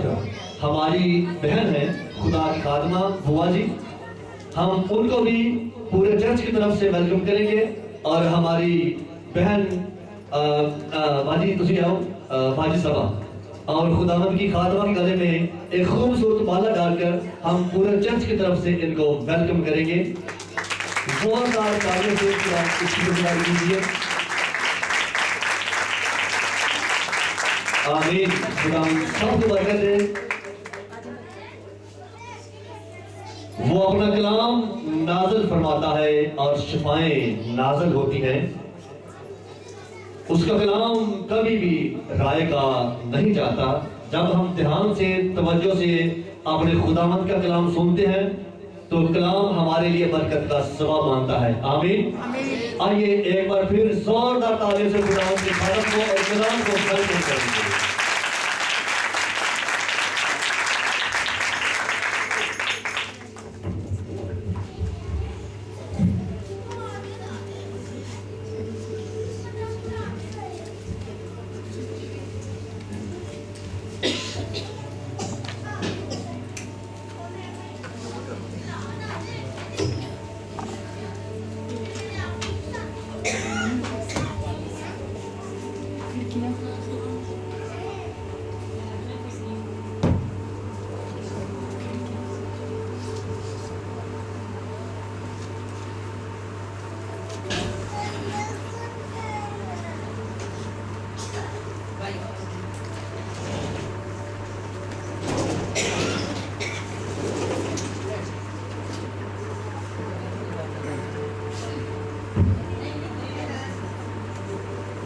ساتھ ہماری بہن ہے خدا کی خادمہ بوا جی، ہم ان کو بھی پورے چرچ کی طرف سے ویلکم کریں گے. اور ہماری بہن باجی تسی آؤ باجی صاحبہ، اور خداوند کی خادمہ کے گلے میں ایک خوبصورت مالا ڈال کر ہم پورے چرچ کی طرف سے ان کو ویلکم کریں گے. زوردار تالیوں سے اس کی گزاری کیجیے. آمین. خدا سب کو برکت دے. وہ اپنا کلام نازل فرماتا ہے اور شفائیں نازل ہوتی ہیں. اس کا کلام کبھی بھی رائے کا نہیں جاتا. جب ہم دھیان سے توجہ سے اپنے خداوند کا کلام سنتے ہیں تو کلام ہمارے لیے برکت کا سبب مانتا ہے. آمین. آئیے ایک بار پھر زوردار تالیوں سے خداوند کی خدمت کو اور کلام کو ویلکم کریں گے.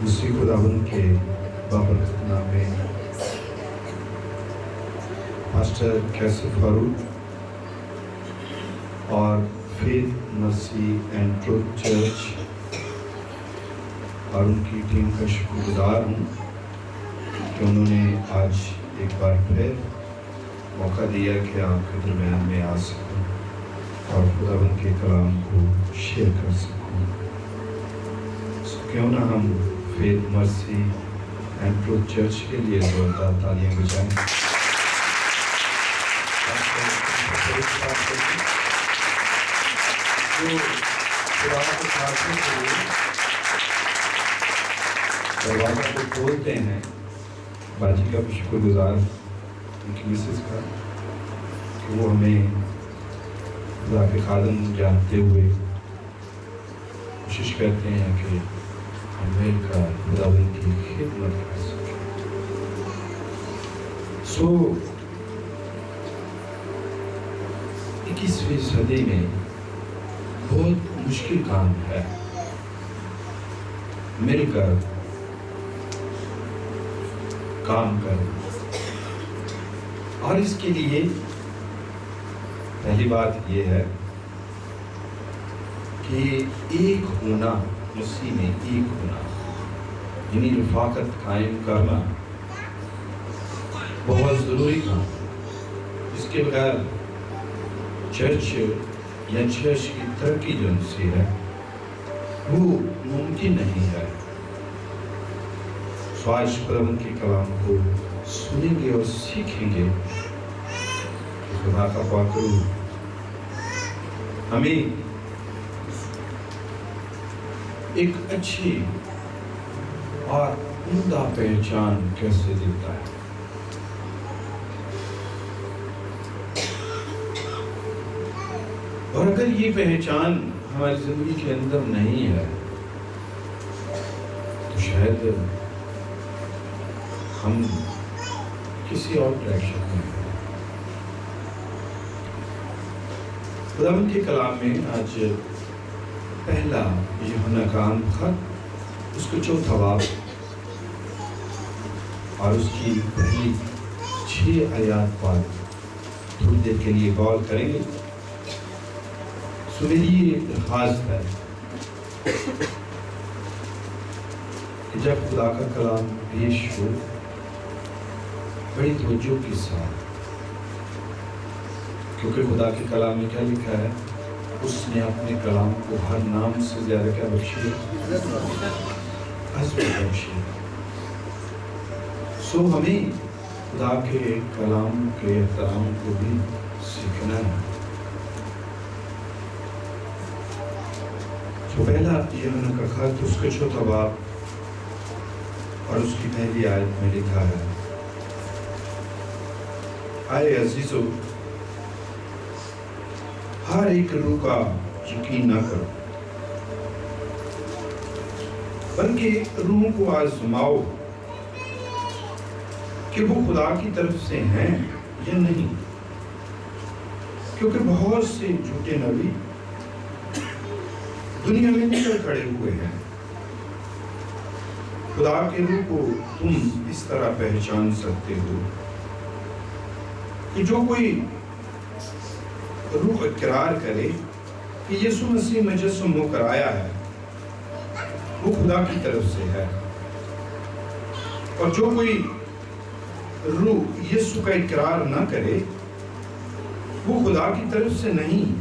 اسی خداوند کے بابرکت نام میں پاسٹر کیسر فاروق اور faith mercy and truth church اور ان کی ٹیم کا شکر گزار ہوں کہ انہوں نے آج ایک بار پھر موقع دیا کہ آپ کے درمیان میں آ سکوں اور خداوند کے کلام کو شیئر کر سکوں. کیوں نہ ہم faith mercy and truth church کے لیے زوردار تالیاں بجائیں. دروازہ کو کھولتے ہیں. باجی کا بھی شکر گزار ان کی مسز کا کہ وہ ہمیں خدا کے خادم جانتے ہوئے کوشش کرتے ہیں کہ ہم مل کر خداوند کی خدمت کر سکیں. سو 21ویں صدی میں بہت مشکل کام ہے مل کر کام کرنا. اور اس کے لیے پہلی بات یہ ہے کہ ایک ہونا، مسیح میں ایک ہونا، یعنی رفاقت قائم کرنا بہت ضروری کام. اس کے بغیر چرچ یا چرچ کی ترقی جو ان سے ہے وہ ممکن نہیں ہے. سو آج خداوند کے کلام کو سنیں گے اور سیکھیں گے کہ خدا کا پاک روح ہمیں ایک اچھی اور عمدہ پہچان کیسے دیتا ہے. اور اگر یہ پہچان ہماری زندگی کے اندر نہیں ہے تو شاید ہم کسی اور ڈائریکشن میں ہیں. خداوند کے کلام میں آج پہلا یوحنا کا خط، اس کو چوتھا باب اور اس کی پہلی 6 آیات پر تھوڑی دیر کے لیے غور کریں گے. سو میری یہ درخواست ہے کہ جب خدا کا کلام پیش ہو بڑی توجہ کے ساتھ، کیونکہ خدا کے کلام میں کیا لکھا ہے؟ اس نے اپنے کلام کو ہر نام سے زیادہ کیا بخشی؟ عظمت بخشی. سو ہمیں خدا کے کلام کے احترام کو بھی سیکھنا ہے. تو پہلا یوحنا کا خط اس کے چوتھا باب اور اس کی پہلی آیت میں لکھا ہے، اے عزیزو، ہر ایک روح کا یقین نہ کرو، بلکہ روح کو آزماؤ کہ وہ خدا کی طرف سے ہیں یا نہیں، کیونکہ بہت سے جھوٹے نبی دنیا میں نکل کھڑے ہوئے ہیں. خدا کے روح کو تم اس طرح پہچان سکتے ہو کہ جو کوئی روح اقرار کرے کہ یسوع مسیح مجسم ہو کر آیا ہے وہ خدا کی طرف سے ہے، اور جو کوئی روح یسوع کا اقرار نہ کرے وہ خدا کی طرف سے نہیں.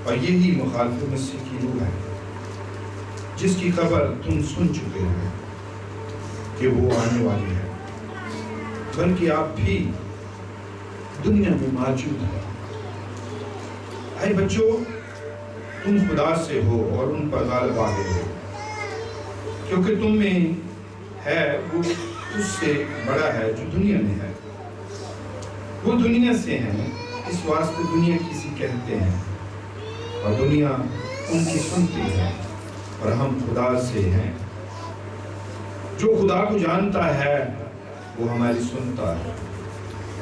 اور یہی مخالف مسیح کی روح ہے جس کی خبر تم سن چکے ہو کہ وہ آنے والی ہے، بلکہ آپ بھی دنیا میں موجود ہیں. اے بچوں، تم خدا سے ہو اور ان پر غالب آ گئے ہو، کیونکہ تم میں ہے وہ اس سے بڑا ہے جو دنیا میں ہے. وہ دنیا سے ہیں، اس واسطے دنیا کسی کہتے ہیں، اور دنیا ان کی سنتی ہے. اور ہم خدا سے ہیں. جو خدا کو جانتا ہے وہ ہماری سنتا ہے،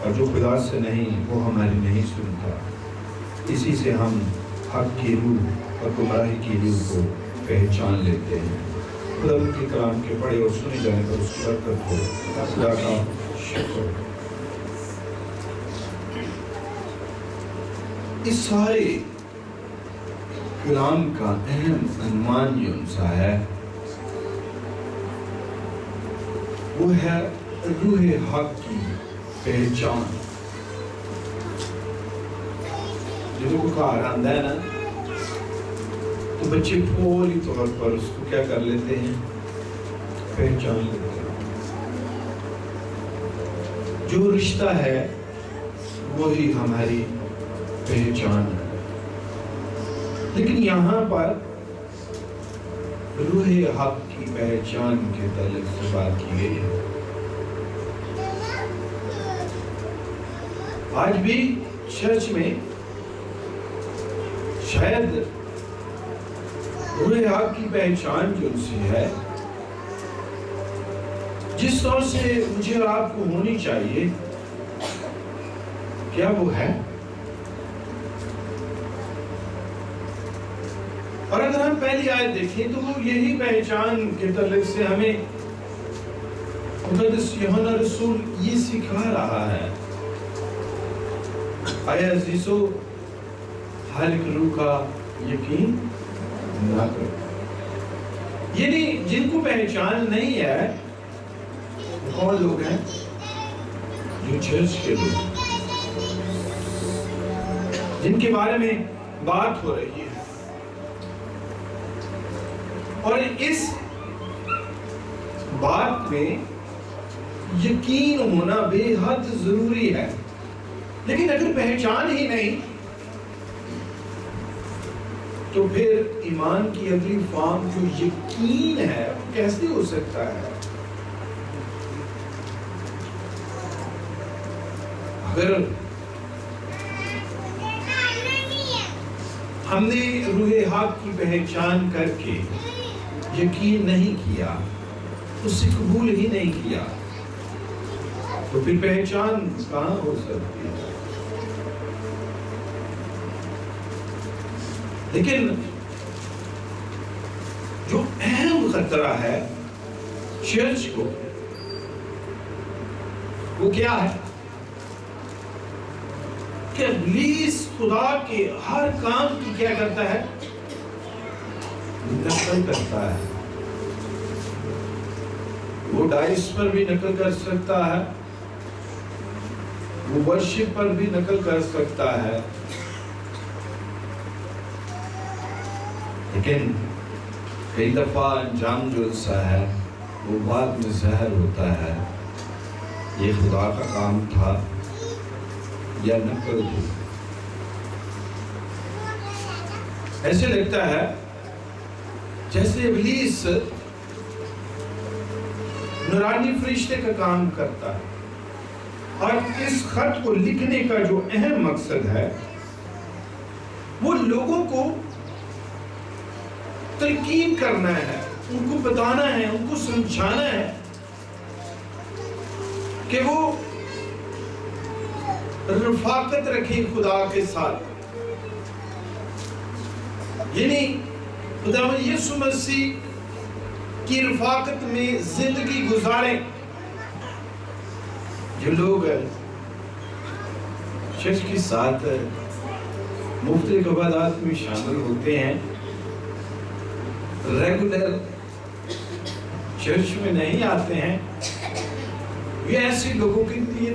اور جو خدا سے نہیں وہ ہماری نہیں سنتا. اسی سے ہم حق کی روح اور گمراہی کی روح کو پہچان لیتے ہیں. خدا کے کلام کے پڑھے اور سنے جانے پر اس کی برکت کو خدا کا شکر. اس سارے کلام کا اہم عنوان جو سا ہے وہ ہے روح حق کی پہچان. جنہوں کو کہا آندا ہے نا تو بچے فوری طور پر اس کو کیا کر لیتے ہیں؟ پہچان لیتے ہیں. جو رشتہ ہے وہی ہماری پہچان ہے. لیکن یہاں پر روح حق کی پہچان کے تعلق سے بات کی گئی ہے. آج بھی چرچ میں شاید روح حق کی پہچان جو سی ہے جس طور سے مجھے اور آپ کو ہونی چاہیے، کیا وہ ہے؟ اور اگر ہم پہلی آیت دیکھیں تو وہ یہی پہچان کے تعلق سے ہمیں مقدس یوحنا رسول یہ سکھا رہا ہے، اے عزیزو، ہر ایک روح کا یقین نہ کرو. یعنی جن کو پہچان نہیں ہے وہ کون لوگ ہیں؟ جو چرچ کے لوگ، جن کے بارے میں بات ہو رہی ہے. اور اس بات میں یقین ہونا بے حد ضروری ہے. لیکن اگر پہچان ہی نہیں تو پھر ایمان کی اگلی فارم جو یقین ہے کیسے ہو سکتا ہے؟ اگر ہم نے روح حق کی پہچان کر کے یقین نہیں کیا، اس سے قبول ہی نہیں کیا، تو پھر پہچان کہاں ہو سکتی ہے؟ لیکن جو اہم خطرہ ہے چرچ کو وہ کیا ہے؟ کہ ابلیس خدا کے ہر کام کی کیا کرتا ہے؟ نقل کرتا ہے. وہ ڈائس پر بھی نقل کر سکتا ہے، وہ ورشپ پر بھی نقل کر سکتا ہے، لیکن کئی دفعہ انجام جو سا ہے وہ بعد میں زہر ہوتا ہے. یہ خدا کا کام تھا یا نقل تھی؟ ایسے لگتا ہے جیسے ابلیس نورانی فرشتے کا کام کرتا ہے، اور اس خط کو لکھنے کا جو اہم مقصد ہے وہ لوگوں کو تلقین کرنا ہے، ان کو بتانا ہے، ان کو سمجھانا ہے کہ وہ رفاقت رکھیں خدا کے ساتھ، یعنی خداوند یسوع مسیح کی رفاقت میں زندگی گزاریں۔ جو لوگ چرچ کے ساتھ مختلف عبادات میں شامل ہوتے ہیں، ریگولر چرچ میں نہیں آتے ہیں، یہ ایسے لوگوں کے لیے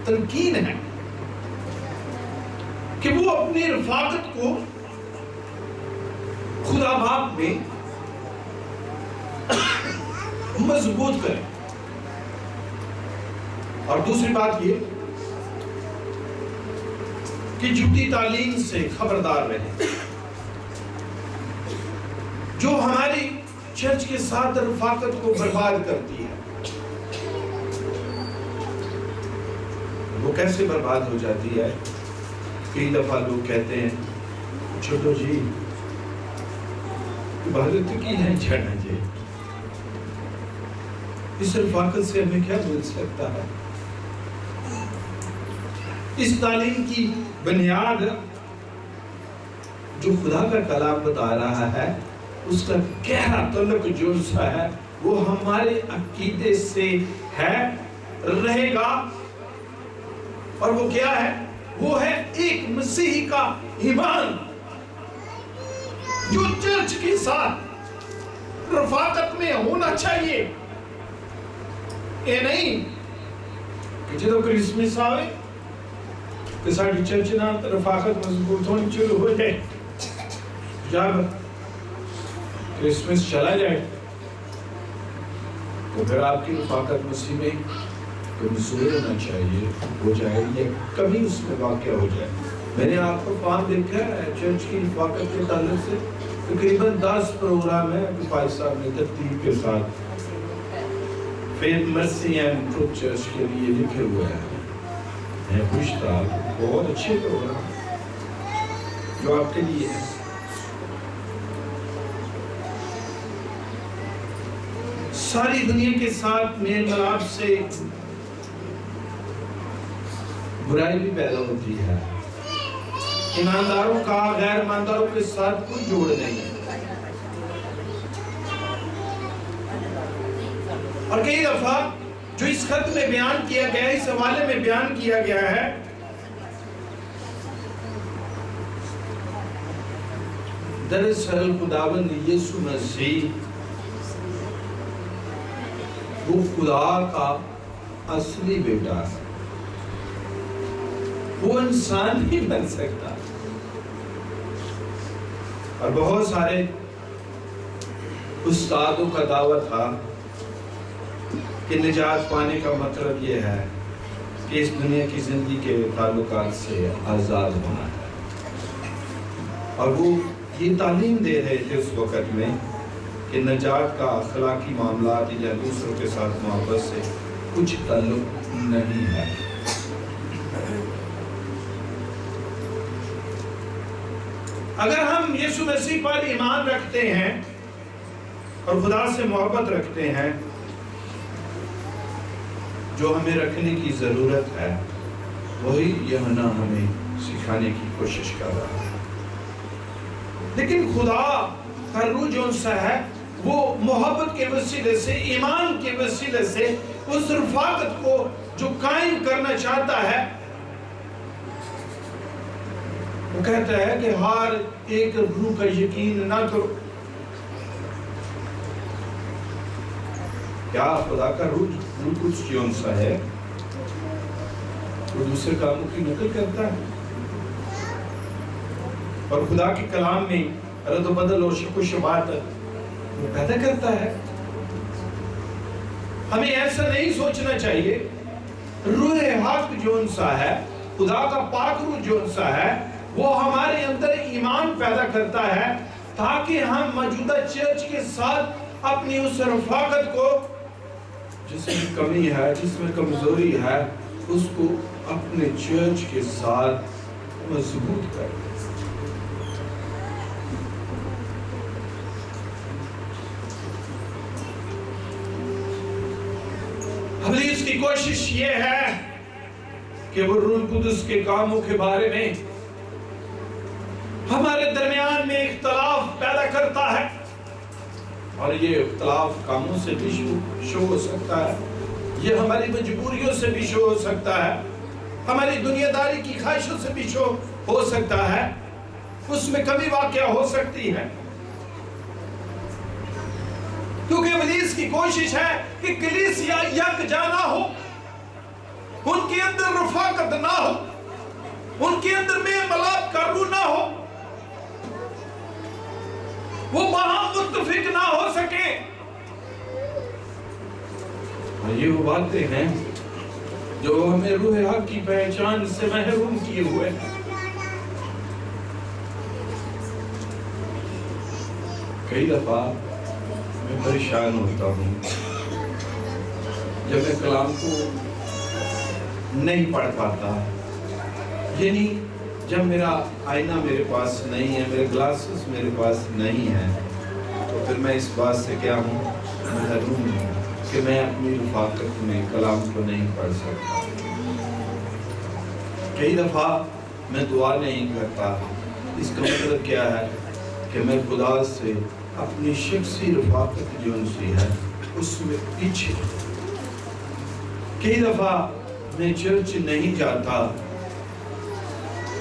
تلقین ہے کہ وہ اپنی رفاقت کو خدا باپ میں مضبوط کریں۔ اور دوسری بات یہ کہ جھوٹی تعلیم سے خبردار رہیں جو ہماری چرچ کے ساتھ رفاقت کو برباد کرتی ہے۔ وہ کیسے برباد ہو جاتی ہے؟ کئی دفعہ لوگ کہتے ہیں چھوٹو جی عبادت کی ہے چھڑنا جی، اس رفاقت سے ہمیں کیا مل سکتا ہے؟ اس تعلیم کی بنیاد جو خدا کا کلام بتا رہا ہے، اس کا گہرا تعلق جو سا ہے وہ ہمارے عقیدے سے ہے، رہے گا، اور وہ کیا ہے؟ وہ ہے ایک مسیحی کا ایمان جو چرچ کے ساتھ رفاقت میں ہونا چاہیے۔ یہ نہیں کہ جدو کرسمس آئے کہ ساڑھی چرچ نہ رفاقت مضبوط ہونی شروع ہو جائے، جب کرسمس چلا جائے تو پھر آپ کی رفاقت مسیح میں کمزور ہونا چاہیے، ہو جائے یا کبھی اس میں واقع ہو جائے۔ میں نے آپ کو فارم دیکھا ہے چرچ کی رفاقت کے تعلق سے تقریباً 10 پروگرام ہے بھائی صاحب نے ترتیب کے ساتھ faith mercy and truth church کے لیے لکھے ہوئے ہیں۔ میں خوش تھا، بہت اچھے پروگرام جو آپ کے لیے ہے۔ ساری دنیا کے ساتھ میل ملاپ سے برائی بھی پیدا ہوتی ہے، ایمانداروں کا غیر ایمانداروں کے ساتھ کوئی جوڑ نہیں ہے۔ اور کئی دفعہ جو اس خط میں بیان کیا گیا ہے، اس حوالے میں بیان کیا گیا ہے، دراصل خداوند یسوع مسیح وہ خدا کا اصلی بیٹا ہے، وہ انسان نہیں بن سکتا۔ اور بہت سارے استادوں کا دعویٰ تھا کہ نجات پانے کا مطلب یہ ہے کہ اس دنیا کی زندگی کے تعلقات سے آزاد ہونا ہے، اور وہ یہ تعلیم دے رہے تھے اس وقت میں کہ نجات کا اخلاقی معاملات یا دوسروں کے ساتھ محبت سے کچھ تعلق نہیں ہے۔ اگر ہم یسوع مسیح پر ایمان رکھتے ہیں اور خدا سے محبت رکھتے ہیں، جو ہمیں رکھنے کی ضرورت ہے وہی یوحنا ہمیں سکھانے کی کوشش کر رہا ہے۔ لیکن خدا کا روح جو سا ہے وہ محبت کے وسیلے سے، ایمان کے وسیلے سے اس رفاقت کو جو قائم کرنا چاہتا ہے، وہ کہتا ہے کہ ہر ایک روح کا یقین نہ کرو۔ کیا خدا کا روح کچھ جون سا ہے وہ دوسرے کاموں کی نقل کرتا ہے، اور خدا کے کلام میں رد و بدل اور شک و شبہات وہ پیدا کرتا ہے۔ ہمیں ایسا نہیں سوچنا چاہیے. روح حق جو انسا ہے, خدا کا پاک روح جو انسا ہے, وہ ہمارے اندر ایمان پیدا کرتا ہے تاکہ ہم موجودہ چرچ کے ساتھ اپنی اس رفاقت کو, جس میں کمی ہے, جس میں کمزوری ہے, اس کو اپنے چرچ کے ساتھ مضبوط کر دیں. ابلیس کی کوشش یہ ہے کہ وہ روح القدس کے کاموں کے بارے میں ہمارے درمیان میں اختلاف پیدا کرتا ہے, اور یہ اختلاف کاموں سے بھی شروع ہو سکتا ہے, یہ ہماری مجبوریوں سے بھی شروع ہو سکتا ہے, ہماری دنیا داری کی خواہشوں سے بھی شروع ہو سکتا ہے, اس میں کمی واقع ہو سکتی ہے. کیونکہ ابلیس کی کوشش ہے کہ کلیسیا یکجا نہ ہو, ان کے اندر رفاقت نہ ہو, ان کے اندر میل ملاپ کا روح نہ ہو, وہ وہاں متفق نہ ہو سکے. یہ وہ باتیں ہیں جو ہمیں روح حق کی پہچان سے محروم کیے ہوئے ہیں. کئی دفعہ میں پریشان ہوتا ہوں جب میں کلام کو نہیں پڑھ پاتا, یعنی جب میرا آئینہ میرے پاس نہیں ہے, میرے گلاسز میرے پاس نہیں ہے, تو پھر میں اس بات سے کیا ہوں, محروم ہوں کہ میں اپنی رفاقت میں کلام کو نہیں پڑھ سکتا. کئی دفعہ میں دعا نہیں کرتا, اس کا مطلب کیا ہے کہ میں خدا سے اپنی شخصی رفاقت جو انسی ہے اس میں پیچھے. کئی دفعہ میں چرچ نہیں جاتا,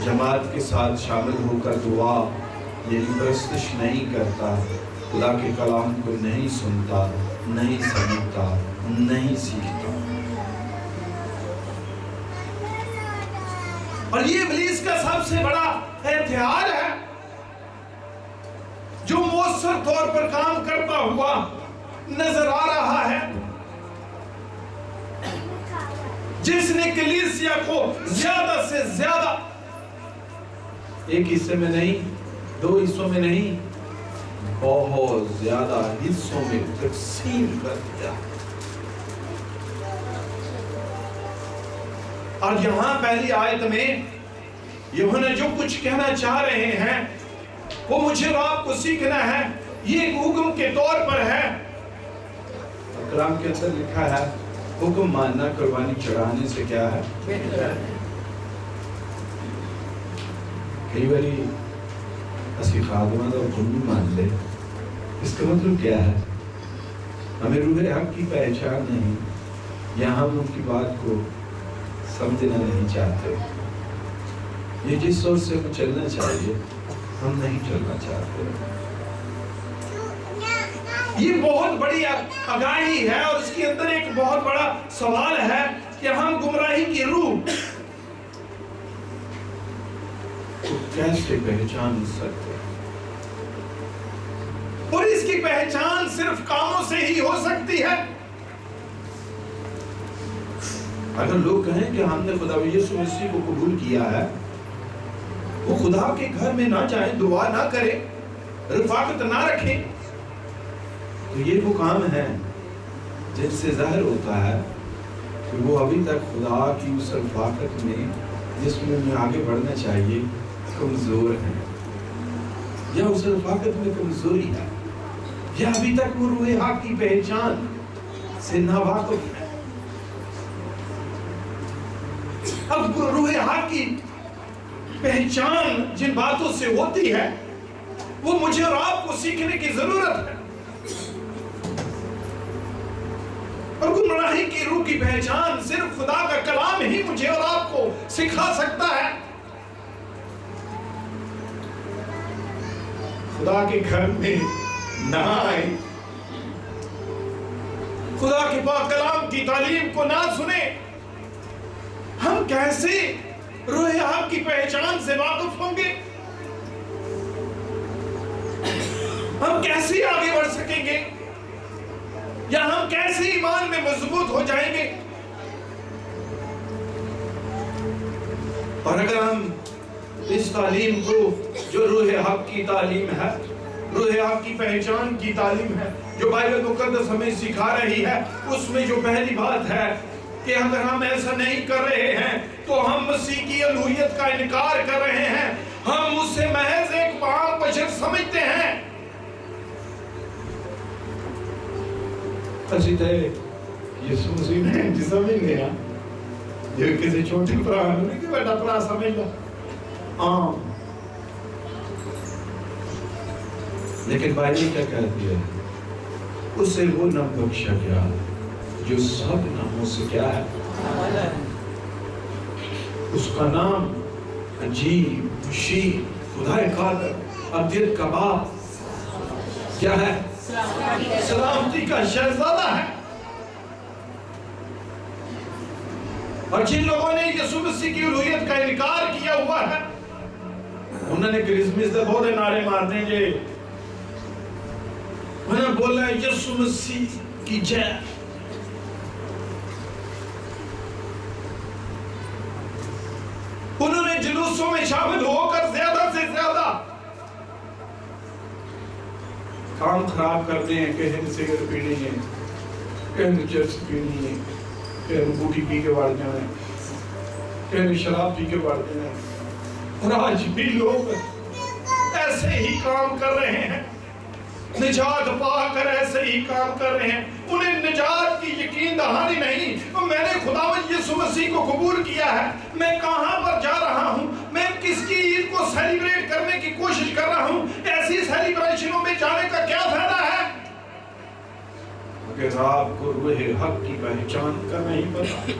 جماعت کے ساتھ شامل ہو کر دعا یعنی پرستش نہیں کرتا, خدا کے کلام کو نہیں سنتا, نہیں سمجھتا, نہیں سیکھتا. اور یہ ابلیس کا سب سے بڑا ہتھیار ہے جو مؤثر طور پر کام کرتا ہوا نظر آ رہا ہے, جس نے کلیسیا کو زیادہ سے زیادہ ایک حصے میں نہیں, دو حصوں میں نہیں, بہت زیادہ حصوں میں تقسیم کر دیا. اور یہاں پہلی آیت میں یوحنا جو کچھ کہنا چاہ رہے ہیں وہ مجھے اور آپ کو سیکھنا ہے. یہ ایک حکم کے طور پر ہے. کلام کے اندر لکھا ہے حکم ماننا قربانی چڑھانے سے کیا ہے, بہتر ہے. کئی باری اسی خادمہ کا حکم بھی مان لے, اس کا مطلب کیا ہے, ہمیں روح حق کی پہچان نہیں, یا ہم ان کی بات کو سمجھنا نہیں چاہتے. یہ جس سوچ سے ہمیں چلنا چاہیے ہم نہیں چلنا چاہتے. یہ بہت بڑی آگاہی ہے, اور اس کے اندر ایک بہت بڑا سوال ہے کہ ہم گمراہی کی روح کو کیسے پہچان سکتے ہیں, اور اس کی پہچان صرف کاموں سے ہی ہو سکتی ہے. اگر لوگ کہیں کہ ہم نے خدا یسوع مسیح کو قبول کیا ہے, وہ خدا کے گھر میں نہ جائیں, دعا نہ کریں, رفاقت نہ رکھیں, تو یہ وہ کام ہے جس سے ظاہر ہوتا ہے کہ وہ ابھی تک خدا کی اس رفاقت میں جس میں آگے بڑھنا چاہیے کمزور ہیں, یا اس رفاقت میں کمزوری ہے, یا ابھی تک وہ روح حق کی پہچان سے ناواقف ہے. اب روح حق کی پہچان جن باتوں سے ہوتی ہے وہ مجھے اور آپ کو سیکھنے کی ضرورت ہے. اور گمراہی کی روح کی پہچان صرف خدا کا کلام ہی مجھے اور آپ کو سکھا سکتا ہے. خدا کے گھر میں نہ آئیں, خدا کے پاک کلام کی تعلیم کو نہ سنیں, ہم کیسے روح حق کی پہچان سے واقف ہوں گے, ہم کیسے آگے بڑھ سکیں گے. یا ہم کیسے ایمان میں مضبوط ہو جائیں گے؟ اور اگر ہم اس تعلیم کو جو روح حق کی تعلیم ہے، روح حق کی پہچان کی تعلیم ہے، جو بائبل مقدس ہمیں سکھا رہی ہے، اس میں جو پہلی بات ہے کہ اگر ہم ایسا نہیں کر رہے ہیں تو ہم مسیح کی الوہیت کا انکار کر رہے ہیں، ہم اسے محض ایک عام بشر سمجھتے ہیں۔ اسی طرح یسوع مسیح نے جسم ہی لیا، یہ کسی چھوٹی پرا نہیں کہ بیٹا پرا سمجھ لو عام، لیکن بائبل کیا کہتی ہے؟ اسے وہ نام بخشا گیا جو سب ناموں سے کیا ہے؟ اس کا نام عجیب، مشیر، خدائے قادر، ابدیت کا باپ کیا ہے؟ سلامتی کا شہزادہ ہے۔ اور جن لوگوں نے یسوع مسیح کی الوہیت کا انکار کیا ہوا ہے، انہوں نے کرسمس دے بہت نعرے مارنے جے، انہوں نے بولا یسوع مسیح کی جے، انہوں نے جلوسوں میں شامل ہو کر زیادہ سے زیادہ کام خراب کرتے ہیں، کہیں نے سگریٹ پینی ہے، کہیں نے چرس پینی ہے، کہیں نے بوٹی پی کے بڑھ جائیں، کہیں نے شراب پی کے بڑھ جائیں، اور آج بھی لوگ ایسے ہی کام کر رہے ہیں، نجات پا کر ایسے ہی کام کر رہے ہیں، انہیں نجات کی یقین دہانی نہیں، میں نے خداوند یسوع مسیح کو قبول کیا ہے، میں کہاں پر جا رہا ہوں، میں کس کی عید کو سیلیبریٹ کرنے کی کوشش کر رہا ہوں، ایسی سیلیبریشنوں میں جانے کا کیا فائدہ ہے؟ اگر آپ کو روح حق کی پہچان کا نہیں پتا۔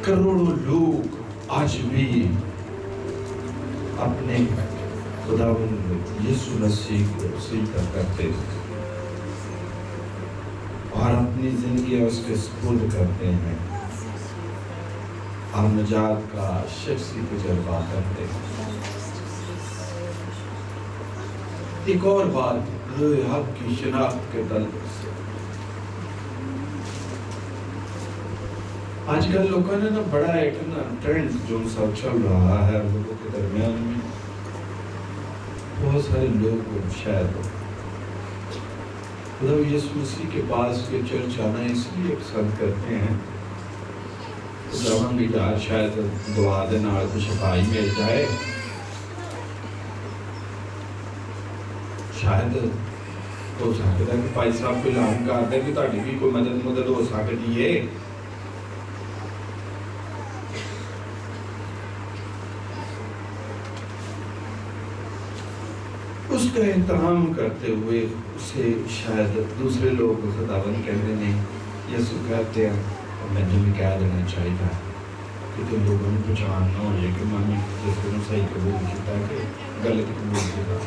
کروڑوں لوگ آج بھی اپنے خداوند یسوع مسیح کو سجدہ کرتے ہیں اور اپنی زندگی اس کے سپرد کرتے ہیں اور نجات کا شخصی تجربہ کرتے ہیں۔ ایک اور بات روح حق کی شناخت کے تعلق سے، آج کل لوگوں نے بڑا ایک ٹرینڈ جو سب چل رہا ہے لوگوں کے درمیان میں، بہت سارے لوگ شاید خدا یسوع مسیح کے پاس کے چرچ آنا اس لیے پسند کرتے ہیں خداوند کی جان شاید دعا دے نال تو شفائی مل جائے، شاید ہو سکتا ہے کہ بھائی صاحب کو اعلان کر دے کہ تہاڈی بھی کوئی مدد ہو سکتی ہے۔ اس کا احترام کرتے ہوئے اسے شاید دوسرے لوگ خداوند کہتے ہیں، یسوع کہتے ہیں، اور میں نے بھی کہہ دینا چاہیے تھا کہ تم لوگوں نے پہچان نہ ہو جائے کہ میں نے جس کو صحیح قبول کیا کہ غلط قبول کیا،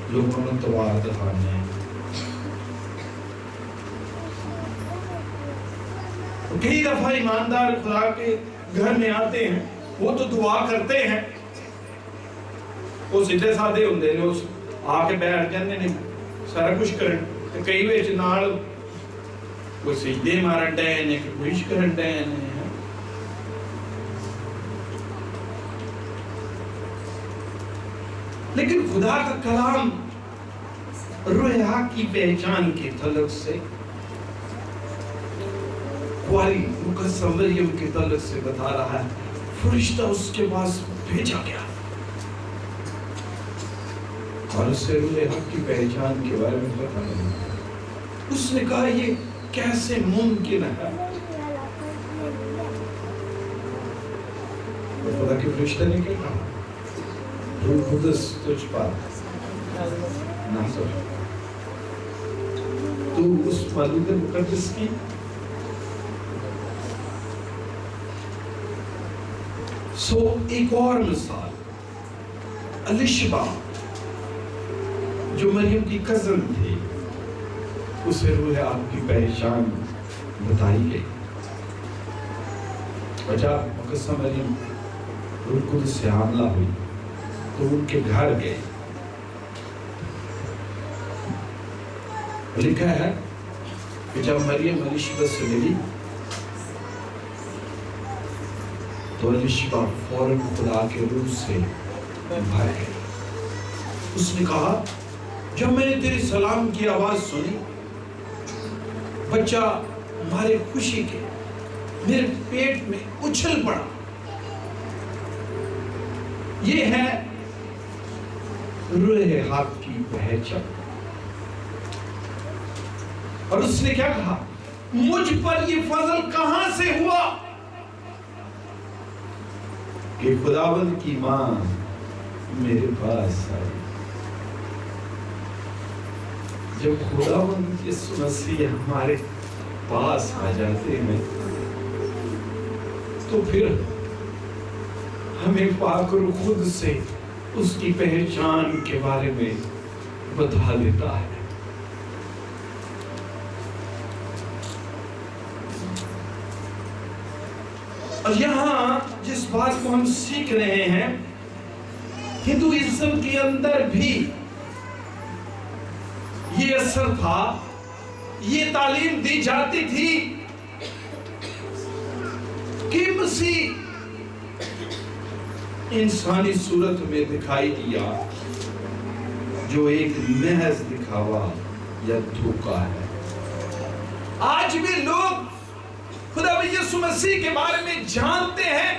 لوگوں نے توار دکھانے ہیں۔ کئی دفعہ ایماندار خدا کے گھر میں آتے ہیں، وہ تو دعا کرتے ہیں، وہ سیدھے سادے ہوندے نے، اس آ کے بیٹھ جاندے نے سارا کچھ کرن، کئی وچ نال کوئی سجدے مارن ڈے نے، کوئی وش کرن ڈے نے۔ لیکن خدا کا کلام روح حق کی پہچان کے تعلق سے، قاری مقدسہ مریم کے تعلق سے بتا رہا ہے، فرشتہ اس کے پاس بھیجا گیا اور اس سے روح حق کی پہچان کے بارے میں بتایا۔ اس نے کہا یہ کیسے ممکن ہے؟ اور خدا کے فرشتے نے کیا کہا؟ روح قدس تجھ پر نازل، تو اس مولود مقدس کی ایک اور مثال، الشبا جو مریم کی کزن تھی، اسے روح آپ کی پہچان بتائی گئی۔ اور جب مقدسہ مریم روح القدس سے حاملہ ہوئی تو ان کے گھر گئے. لکھا ہے کہ جب مریم الیشبت سے ملی تو الیشبت فوراً خدا کے روح سے بھر گئی. اس نے کہا جب میں نے تیری سلام کی آواز سنی بچہ ہمارے خوشی کے میرے پیٹ میں اچھل پڑا. یہ ہے روح حق کی پہچان. اور اس نے کیا کہا مجھ پر یہ فضل کہاں سے ہوا کہ خداوند کی ماں میرے پاس آئی. جب خداوند یسوع مسیح ہمارے پاس آ جاتے ہیں تو پھر ہمیں پاک روح خود سے اس کی پہچان کے بارے میں بتا دیتا ہے. اور یہاں جس بات کو ہم سیکھ رہے ہیں ہندوازم کے اندر بھی یہ اثر تھا, یہ تعلیم دی جاتی تھی کہ مسیح انسانی صورت میں دکھائی دیا جو ایک محض دکھاوا یا دھوکا ہے. آج بھی لوگ خدا یسوع مسیح کے بارے میں جانتے ہیں,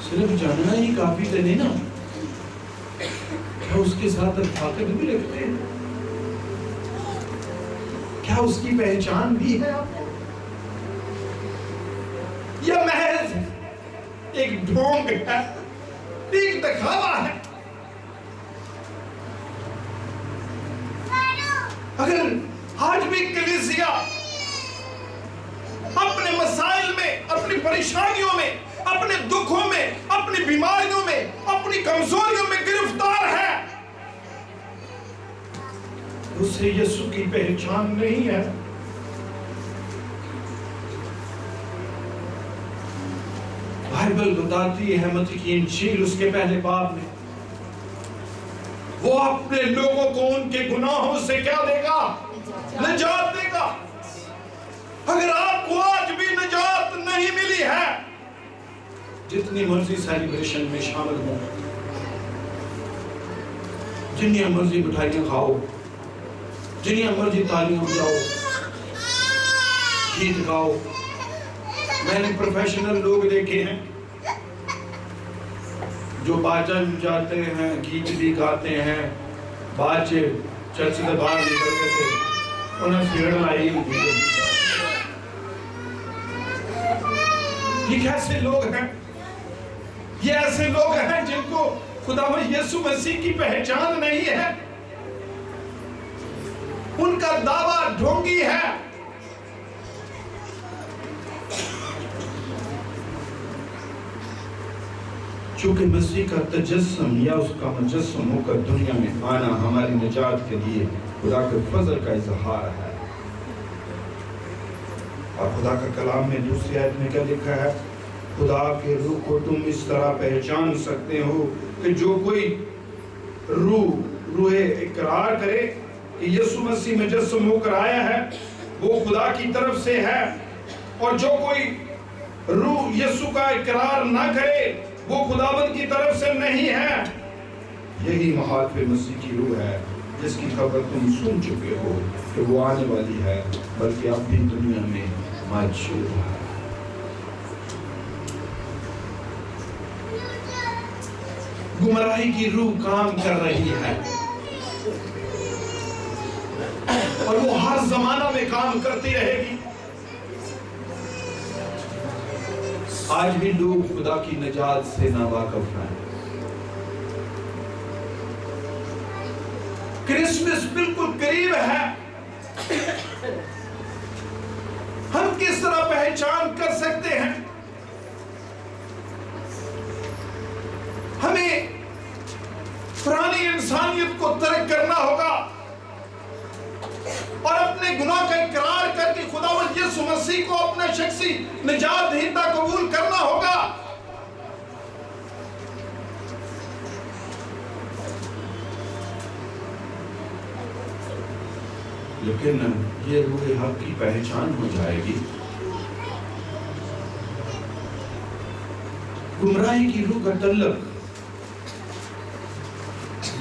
صرف جاننا ہی کافی تو نہیں نا, کیا اس کے ساتھ طاقت بھی رکھتے ہیں, کیا اس کی پہچان بھی ہے آپ کو, یا محض ایک ڈھونگ ہے, ایک دکھاوا ہے. اگر آج بھی کلیسیا اپنے مسائل میں, اپنی پریشانیوں میں, اپنے دکھوں میں, اپنی بیماریوں میں, اپنی کمزوریوں میں گرفتار ہے, اسے یسوع کی پہچان نہیں ہے. بائبل بتاتی ہے متی کی انجیل اس کے پہلے باب میں وہ اپنے لوگوں کو ان کے گناہوں سے کیا دے گا, نجات دے گا. اگر آپ کو آج بھی نجات نہیں ملی ہے, جتنی مرضی سیلیبریشن میں شامل ہو, جتنی مرضی مٹھائیاں کھاؤ, جتنی مرضی تالیاں بجاؤ, گیت گاؤ, میں نے پروفیشنل لوگ دیکھے ہیں جو باجا بجاتے ہیں, گیت بھی گاتے ہیں, باجے چرچ سے باہر نکلتے تھے, انہیں سیڑھ لائی ہوئی ہے. یہ کیسے لوگ ہیں؟ یہ ایسے لوگ ہیں جن کو خداوند یسوع مسیح کی پہچان نہیں ہے, ان کا دعویٰ ڈھونگی ہے. چونکہ مسیح کا تجسم یا اس کا مجسم ہو کر دنیا میں آنا ہماری نجات کے لیے خدا کے فضل کا اظہار ہے. اور خدا کا کلام میں دوسری آیت میں کیا لکھا ہے, خدا کے روح کو تم اس طرح پہچان سکتے ہو کہ جو کوئی روح اقرار کرے کہ یسوع مسیح مجسم ہو کر آیا ہے وہ خدا کی طرف سے ہے, اور جو کوئی روح یسوع کا اقرار نہ کرے وہ خداوند کی طرف سے نہیں ہے. یہی محال مسیح کی روح ہے جس کی خبر تم سن چکے ہو کہ وہ آنے والی ہے, بلکہ اب بھی دنیا میں موجود ہے. گمراہی کی روح کام کر رہی ہے اور وہ ہر زمانہ میں کام کرتی رہے گی. آج بھی لوگ خدا کی نجات سے ناواقف ہیں. کرسمس بالکل قریب ہے, ہم کس طرح پہچان کر سکتے ہیں؟ ہمیں پرانی انسانیت کو ترک کرنا ہوگا اور اپنے گناہ کا اقرار کر کے خداوند یسوع مسیح کو اپنا شخصی نجات دہندہ قبول کرنا ہوگا۔ لیکن یہ روح حق کی پہچان ہو جائے گی۔ گمراہی کی روح کا تعلق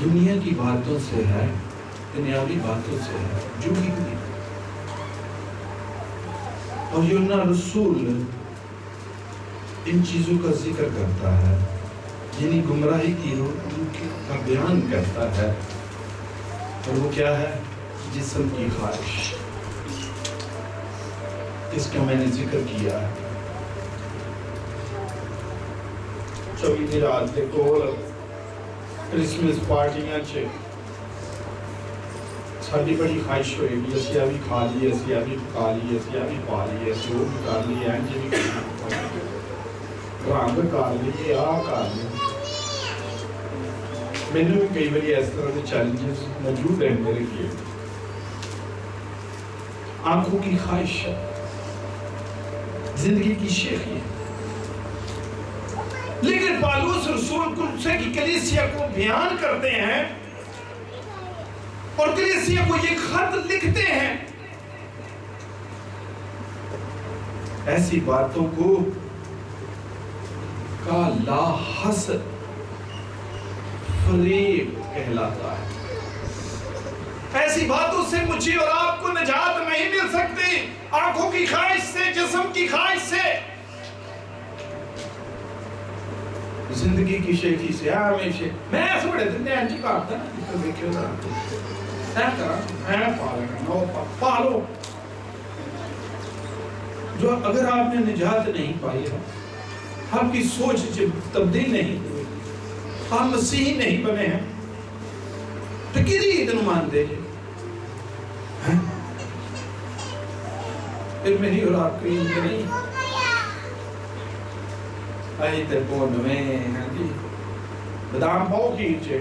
دنیا کی باتوں سے ہے، دنیاوی باتوں سے ہے، جھوٹی ہوئی۔ اور یوحنا رسول ان چیزوں کا ذکر کرتا ہے، یعنی گمراہی کی روح کا بیان کرتا ہے، اور وہ کیا ہے؟ جسم کی خواہش، اس کا میں نے ذکر کیا ہے۔ چوبی رات کے کول کرسمس پارٹیاں چھے ساری بڑی خواہش ہوئے گی، اسی بھی کھا لیے، اسی بھی پکا لیے، اسی بھی پا لیے، اسی وہ بھی کر لیے، اینجی بھی رنگ کر لیے، کر لیے۔ میں نے بھی کئی باری اس طرح کے چیلنجز موجود ہیں میرے لیے۔ آنکھوں کی خواہش ہے، زندگی کی شیخی ہے۔ لیکن پالوس رسول کلوسے کی کلیسیا کو بیان کرتے ہیں اور کلیسیا کو یہ خط لکھتے ہیں، ایسی باتوں کو کا لا حسد فریب کہلاتا ہے۔ ایسی باتوں سے مجھے اور آپ کو نجات نہیں مل سکتی، آنکھوں کی خواہش سے، جسم کی خواہش سے، زندگی کی شیخی سے۔ ہمیشہ میں ایسے بڑے دن انجی کرتا نا، دیکھو ذرا میں پالو۔ جو اگر آپ نے نجات نہیں پائی ہے، آپ کی سوچ تبدیل نہیں ہوئی، آپ مسیحی نہیں بنے ہیں، تو کدی اتنا مان دے جائے پھر میری اور آپ کی عید نہیں آئی تے پون میں بادام پاؤ کھیر چھے،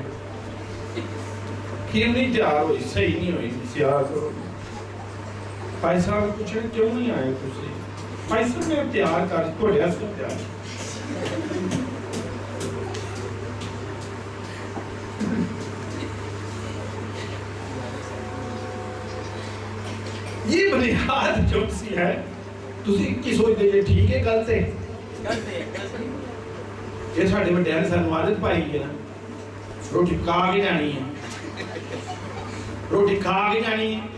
کھیر نہیں تیار ہوئی، صحیح نہیں ہوئی، سیاہ کرو۔ بھائی صاحب پوچھیں کیوں نہیں آئے تسی؟ بھائی صاحب میں تیار کر تھوڑے اس کو تیار۔ یہ بنیاد جو سی ہے، تسی کی سوچ دے ٹھیک ہے غلط ہے؟ یہ ساڑھے بڑے ہیں سانو عادت پائی گئی نا، روٹی کھا کے جانی ہے، روٹی کھا کے جانی ہے۔